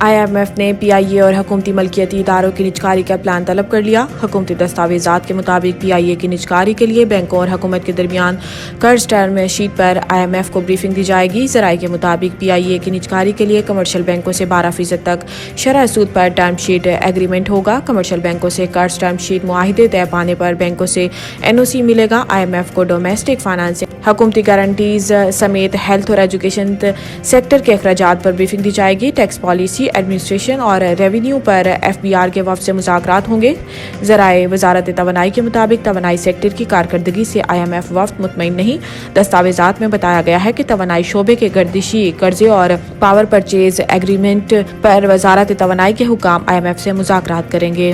IMF نے PIA اور حکومتی ملکیتی اداروں کی نجکاری کا پلان طلب کر لیا۔ حکومتی دستاویزات کے مطابق PIA کی نجکاری کے لیے بینکوں اور حکومت کے درمیان قرض ٹرم شیٹ پر IMF کو بریفنگ دی جائے گی۔ ذرائع کے مطابق PIA کی نجکاری کے لیے کمرشل بینکوں سے 12% تک شرح سود پر ٹرم شیٹ ایگریمنٹ ہوگا۔ کمرشل بینکوں سے قرض ٹرم شیٹ معاہدے طے پانے پر بینکوں سے NOC ملے گا۔ IMF کو ڈومیسٹک فائنانسنگ، حکومتی گارنٹیز سمیت ہیلتھ اور ایجوکیشن سیکٹر کے اخراجات پر بریفنگ دی جائے گی۔ ٹیکس پالیسی، ایڈمنسٹریشن اور ریونیو پر FBR کے وفد سے مذاکرات ہوں گے۔ ذرائع وزارت توانائی کے مطابق توانائی سیکٹر کی کارکردگی سے IMF وفد مطمئن نہیں۔ دستاویزات میں بتایا گیا ہے کہ توانائی شعبے کے گردشی قرضے اور پاور پرچیز ایگریمنٹ پر وزارت توانائی کے حکام IMF سے مذاکرات کریں گے۔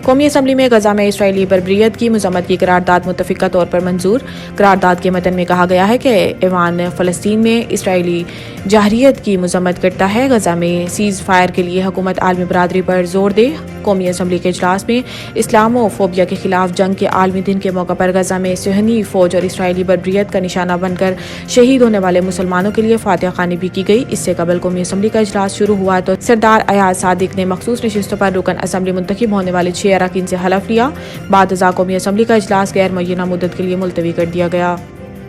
قومی اسمبلی میں غزہ میں اسرائیلی بربریت کی مذمت کی قرارداد متفقہ طور پر منظور۔ قرارداد کے متن میں کہا گیا ہے کہ ایوان فلسطین میں اسرائیلی جارحیت کی مذمت کرتا ہے۔ غزہ میں سیز فائر کے لیے حکومت عالمی برادری پر زور دے۔ قومی اسمبلی کے اجلاس میں اسلامو فوبیا کے خلاف جنگ کے عالمی دن کے موقع پر غزہ میں صہیونی فوج اور اسرائیلی بربریت کا نشانہ بن کر شہید ہونے والے مسلمانوں کے لیے فاتحہ خوانی بھی کی گئی۔ اس سے قبل قومی اسمبلی کا اجلاس شروع ہوا تو سردار ایاز صادق نے مخصوص نشستوں پر رکن اسمبلی منتخب ہونے والے 6 اراکین سے حلف لیا۔ بعد ازاں قومی اسمبلی کا اجلاس غیر معینہ مدت کے لیے ملتوی کر دیا گیا۔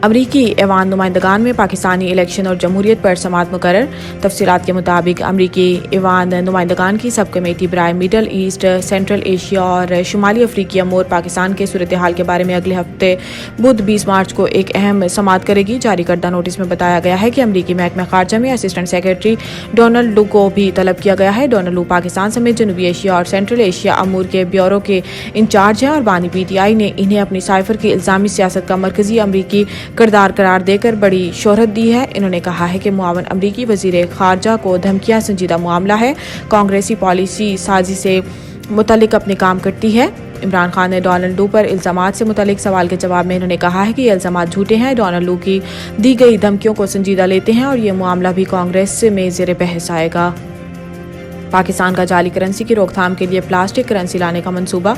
امریکی ایوان نمائندگان میں پاکستانی الیکشن اور جمہوریت پر سماعت مقرر۔ تفصیلات کے مطابق امریکی ایوان نمائندگان کی سب کمیٹی برائے مڈل ایسٹ، سینٹرل ایشیا اور شمالی افریقی امور پاکستان کے صورتحال کے بارے میں اگلے ہفتے بدھ 20 مارچ کو ایک اہم سماعت کرے گی۔ جاری کردہ نوٹس میں بتایا گیا ہے کہ امریکی محکمہ خارجہ میں اسسٹنٹ سیکرٹری ڈونلڈ لو کو بھی طلب کیا گیا ہے۔ ڈونلڈ لو پاکستان سمیت جنوبی ایشیا اور سینٹرل ایشیا امور کے بیورو کے انچارج ہیں اور بانی PTI نے انہیں اپنی سائفر کی الزامی سیاست کا مرکزی امریکی کردار قرار دے کر بڑی شہرت دی ہے۔ انہوں نے کہا ہے کہ معاون امریکی وزیر خارجہ کو دھمکیاں سنجیدہ معاملہ ہے، کانگریسی پالیسی سازی سے متعلق اپنے کام کرتی ہے۔ عمران خان نے ڈونلڈ لو پر الزامات سے متعلق سوال کے جواب میں انہوں نے کہا ہے کہ یہ الزامات جھوٹے ہیں۔ ڈونلڈ لو کی دی گئی دھمکیوں کو سنجیدہ لیتے ہیں اور یہ معاملہ بھی کانگریس میں زیر بحث آئے گا۔ پاکستان کا جعلی کرنسی کی روک تھام کے لیے پلاسٹک کرنسی لانے کا منصوبہ۔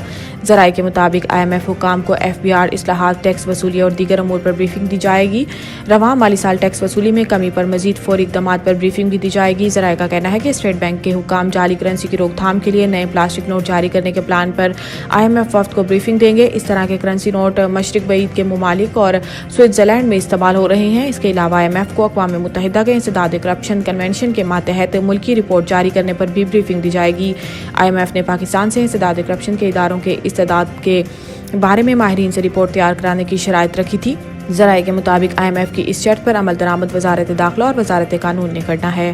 ذرائع کے مطابق IMF حکام کو FBR اصلاحات، ٹیکس وصولی اور دیگر امور پر بریفنگ دی جائے گی۔ رواں مالی سال ٹیکس وصولی میں کمی پر مزید فوری اقدامات پر بریفنگ بھی دی جائے گی۔ ذرائع کا کہنا ہے کہ اسٹیٹ بینک کے حکام جعلی کرنسی کی روک تھام کے لیے نئے پلاسٹک نوٹ جاری کرنے کے پلان پر IMF وفد کو بریفنگ دیں گے۔ اس طرح کے کرنسی نوٹ مشرق بعید کے ممالک اور سوئٹزرلینڈ میں استعمال ہو رہے ہیں۔ اس کے علاوہ IMF کو اقوام متحدہ کے انسداد کرپشن کنونشن کے ماتحت ملکی رپورٹ جاری کرنے پر بھی بریفنگ دی جائے گی۔ IMF نے پاکستان سے انسداد کرپشن کے اداروں کے استعداد کے بارے میں ماہرین سے رپورٹ تیار کرانے کی شرائط رکھی تھی۔ ذرائع کے مطابق IMF کی اس شرط پر عمل درآمد وزارت داخلہ اور وزارت قانون نے کرنا ہے۔